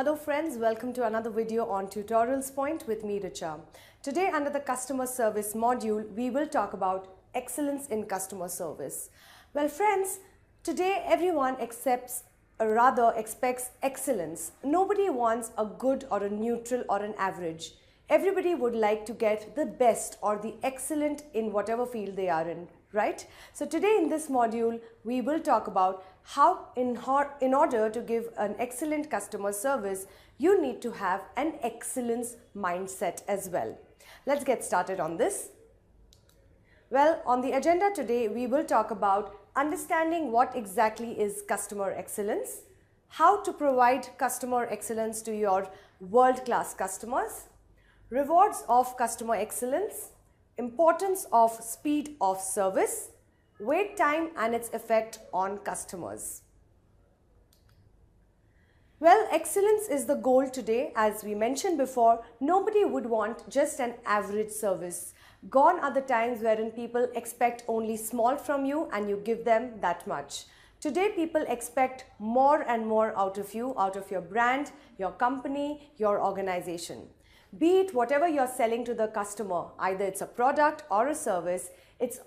Hello friends, welcome to another video on Tutorials Point with me, Richa. Today under the customer service module, we will talk about excellence in customer service. Well friends, today everyone expects excellence. Nobody wants a good or a neutral or an average. Everybody would like to get the best or the excellent in whatever field they are in, right? So today in this module, we will talk about how in order to give an excellent customer service, you need to have an excellence mindset as well. Let's get started on this. Well, on the agenda today, we will talk about understanding what exactly is customer excellence, how to provide customer excellence to your world-class customers, rewards of customer excellence, importance of speed of service, wait time and its effect on customers. Well, excellence is the goal today. As we mentioned before, nobody would want just an average service. Gone are the times wherein people expect only small from you and you give them that much. Today, people expect more and more out of you, out of your brand, your company, your organization. Be it whatever you're selling to the customer, either it's a product or a service, it's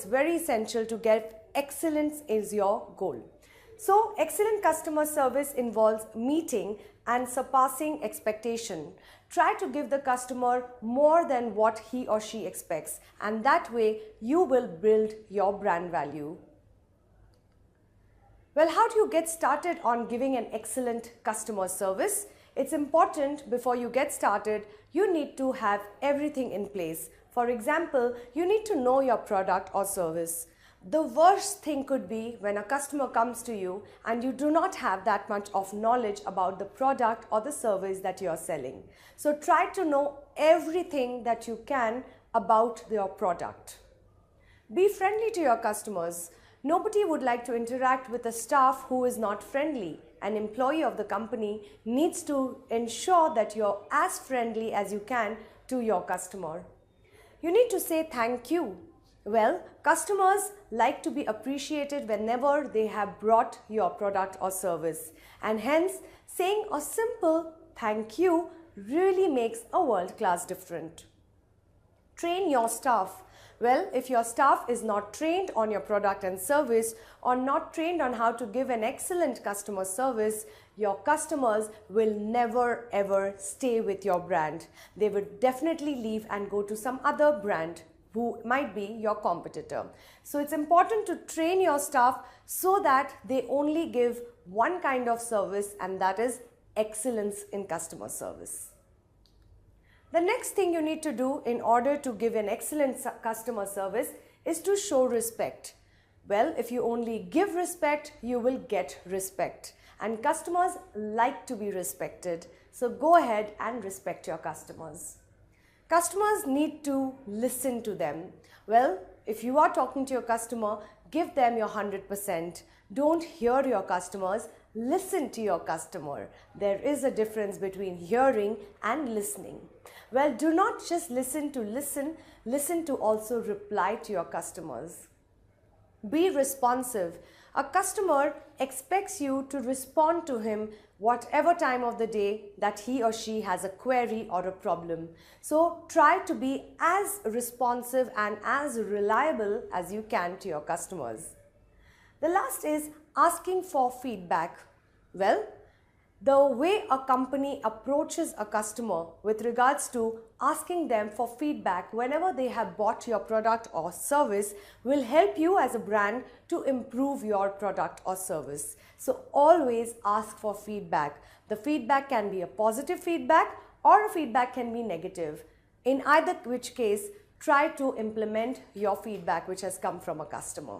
very essential to get excellence is your goal. So, excellent customer service involves meeting and surpassing expectation. Try to give the customer more than what he or she expects, and that way you will build your brand value. Well, how do you get started on giving an excellent customer service? It's important before you get started, you need to have everything in place. For example, you need to know your product or service. The worst thing could be when a customer comes to you and you do not have that much of knowledge about the product or the service that you are selling. So try to know everything that you can about your product. Be friendly to your customers. Nobody would like to interact with a staff who is not friendly. An employee of the company needs to ensure that you're as friendly as you can to your customer. You need to say thank you. Well, customers like to be appreciated whenever they have brought your product or service, and hence saying a simple thank you really makes a world-class difference. Train your staff. Well, if your staff is not trained on your product and service or not trained on how to give an excellent customer service, your customers will never ever stay with your brand. They would definitely leave and go to some other brand who might be your competitor. So it's important to train your staff so that they only give one kind of service, and that is excellence in customer service. The next thing you need to do in order to give an excellent customer service is to show respect. Well, if you only give respect, you will get respect. And customers like to be respected. So go ahead and respect your customers. Customers need to listen to them. Well, if you are talking to your customer, give them your 100%. Don't hear your customers, listen to your customer. There is a difference between hearing and listening. Well, do not just listen to also reply to your customers. Be responsive. A customer expects you to respond to him whatever time of the day that he or she has a query or a problem. So try to be as responsive and as reliable as you can to your customers. The last is asking for feedback. Well, the way a company approaches a customer with regards to asking them for feedback whenever they have bought your product or service will help you as a brand to improve your product or service. So always ask for feedback. The feedback can be a positive feedback or a feedback can be negative. In either which case, try to implement your feedback which has come from a customer.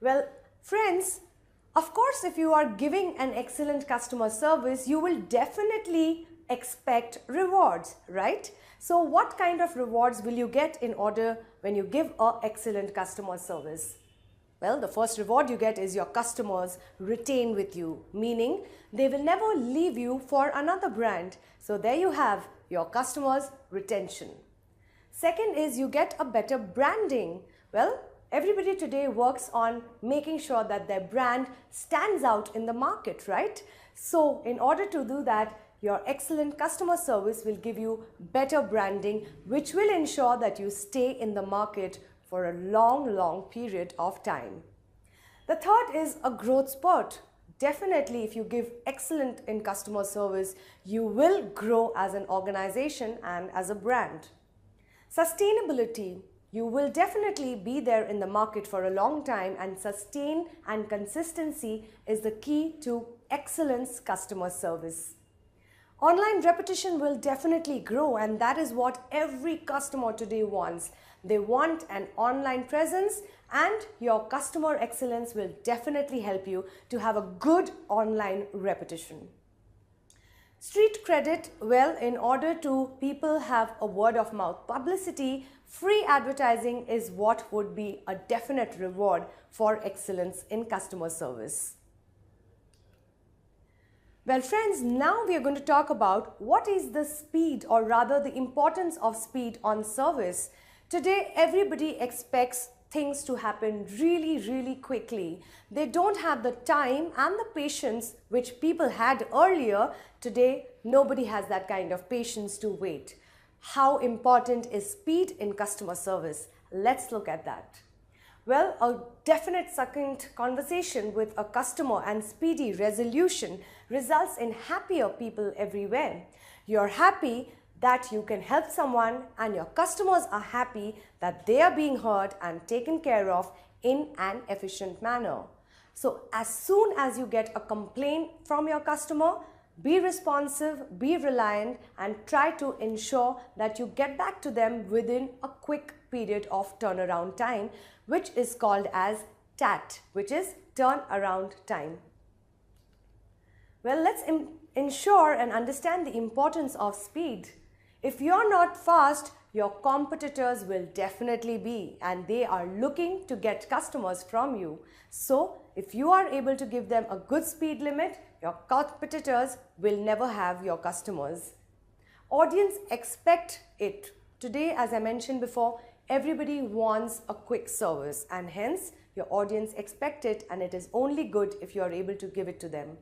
Well, friends, of course, if you are giving an excellent customer service, you will definitely expect rewards, right? So what kind of rewards will you get in order when you give an excellent customer service? Well, the first reward you get is your customers retain with you, meaning they will never leave you for another brand. So there you have your customers retention. Second is you get a better branding. Well, Everybody today works on making sure that their brand stands out in the market, right? So in order to do that, your excellent customer service will give you better branding, which will ensure that you stay in the market for a long period of time. The third is a growth spurt. Definitely, if you give excellent in customer service, you will grow as an organization and as a brand. Sustainability. You will definitely be there in the market for a long time, and sustain and consistency is the key to excellence customer service. Online repetition will definitely grow, and that is what every customer today wants. They want an online presence, and your customer excellence will definitely help you to have a good online repetition. Street credit, well, in order to people have a word of mouth publicity, free advertising is what would be a definite reward for excellence in customer service. Well friends, now we are going to talk about what is the speed, or rather the importance of speed on service. Today everybody expects things to happen really quickly. They don't have the time and the patience which people had earlier. Today nobody has that kind of patience to wait. How important is speed in customer service? Let's look at that. Well, a definite second conversation with a customer and speedy resolution results in happier people everywhere. You're happy that you can help someone, and your customers are happy that they are being heard and taken care of in an efficient manner. So as soon as you get a complaint from your customer, be responsive, be reliant, and try to ensure that you get back to them within a quick period of turnaround time, which is called as TAT, which is turnaround time. Well, let's ensure and understand the importance of speed. If you're not fast, your competitors will definitely be, and they are looking to get customers from you. So if you are able to give them a good speed limit, your competitors will never have your customers. Audience expect it. Today, as I mentioned before, everybody wants a quick service, and hence your audience expect it, and it is only good if you are able to give it to them.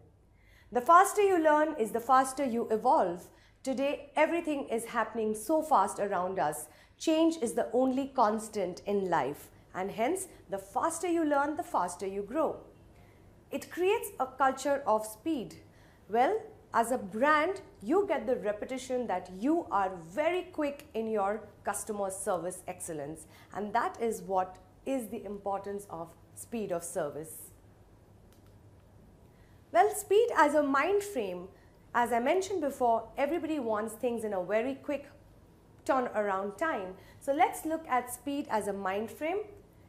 The faster you learn is the faster you evolve. Today, everything is happening so fast around us. Change is the only constant in life, and hence the faster you learn, the faster you grow. It creates a culture of speed. Well, as a brand, you get the reputation that you are very quick in your customer service excellence, and that is what is the importance of speed of service. Well, speed as a mind frame. As I mentioned before, everybody wants things in a very quick turnaround time. So let's look at speed as a mind frame.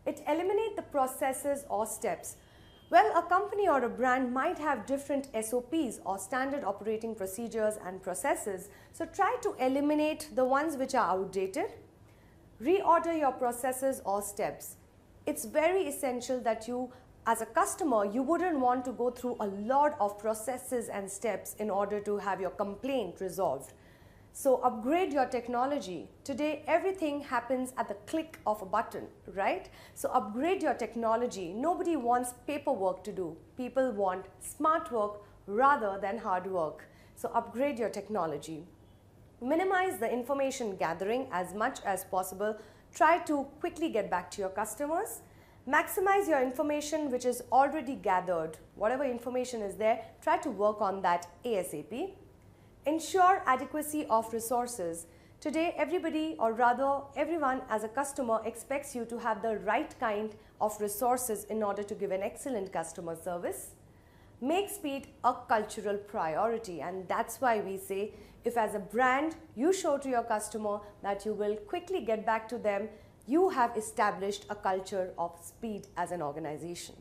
It eliminates the processes or steps. Well, a company or a brand might have different SOPs or standard operating procedures and processes. So try to eliminate the ones which are outdated. Reorder your processes or steps. It's very essential that you, as a customer, you wouldn't want to go through a lot of processes and steps in order to have your complaint resolved. So upgrade your technology. Today, everything happens at the click of a button, right? So upgrade your technology. Nobody wants paperwork to do. People want smart work rather than hard work. So upgrade your technology. Minimize the information gathering as much as possible. Try to quickly get back to your customers. Maximize your information which is already gathered. Whatever information is there, try to work on that ASAP. Ensure adequacy of resources. Today, everybody, or rather everyone as a customer, expects you to have the right kind of resources in order to give an excellent customer service. Make speed a cultural priority, and that's why we say, if as a brand you show to your customer that you will quickly get back to them, you have established a culture of speed as an organization.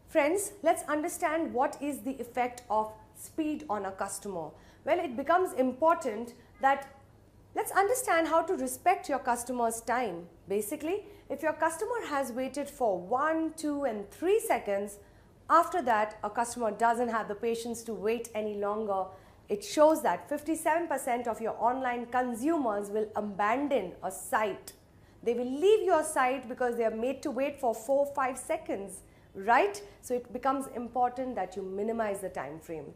Friends, let's understand what is the effect of speed on a customer. Well, it becomes important that let's understand how to respect your customer's time. Basically, if your customer has waited for 1, 2, and 3 seconds, after that a customer doesn't have the patience to wait any longer. It shows that 57% of your online consumers will abandon a site. They will leave your site because they are made to wait for 4-5 seconds, right? So it becomes important that you minimize the time frame.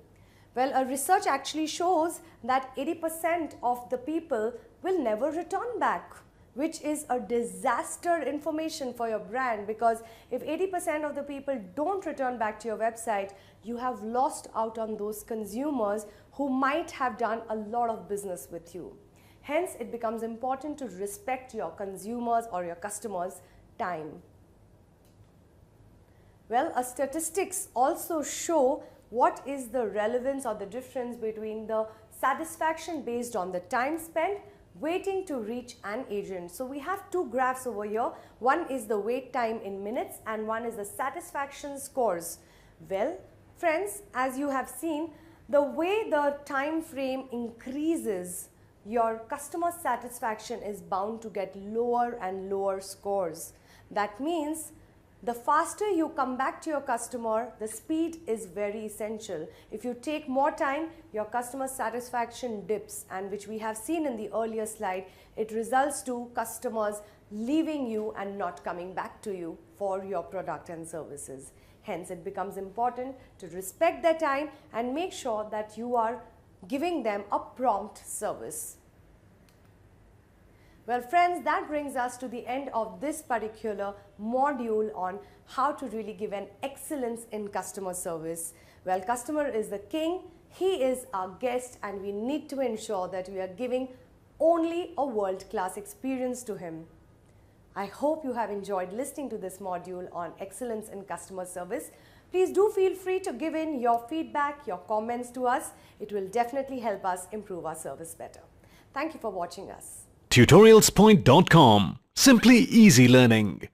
Well, a research actually shows that 80% of the people will never return back, which is a disaster information for your brand, because if 80% of the people don't return back to your website, you have lost out on those consumers who might have done a lot of business with you. Hence, it becomes important to respect your consumers or your customers' time. Well, statistics also show what is the relevance or the difference between the satisfaction based on the time spent waiting to reach an agent. So we have two graphs over here. One is the wait time in minutes and one is the satisfaction scores. Well, friends, as you have seen, the way the time frame increases, your customer satisfaction is bound to get lower and lower scores. That means the faster you come back to your customer, the speed is very essential. If you take more time, your customer satisfaction dips, and which we have seen in the earlier slide, it results to customers leaving you and not coming back to you for your product and services. Hence, it becomes important to respect their time and make sure that you are giving them a prompt service. Well, friends, that brings us to the end of this particular module on how to really give an excellence in customer service. Well, customer is the king, he is our guest, and we need to ensure that we are giving only a world-class experience to him. I hope you have enjoyed listening to this module on excellence in customer service. Please do feel free to give in your feedback, your comments to us. It will definitely help us improve our service better. Thank you for watching us. Tutorialspoint.com. Simply easy learning.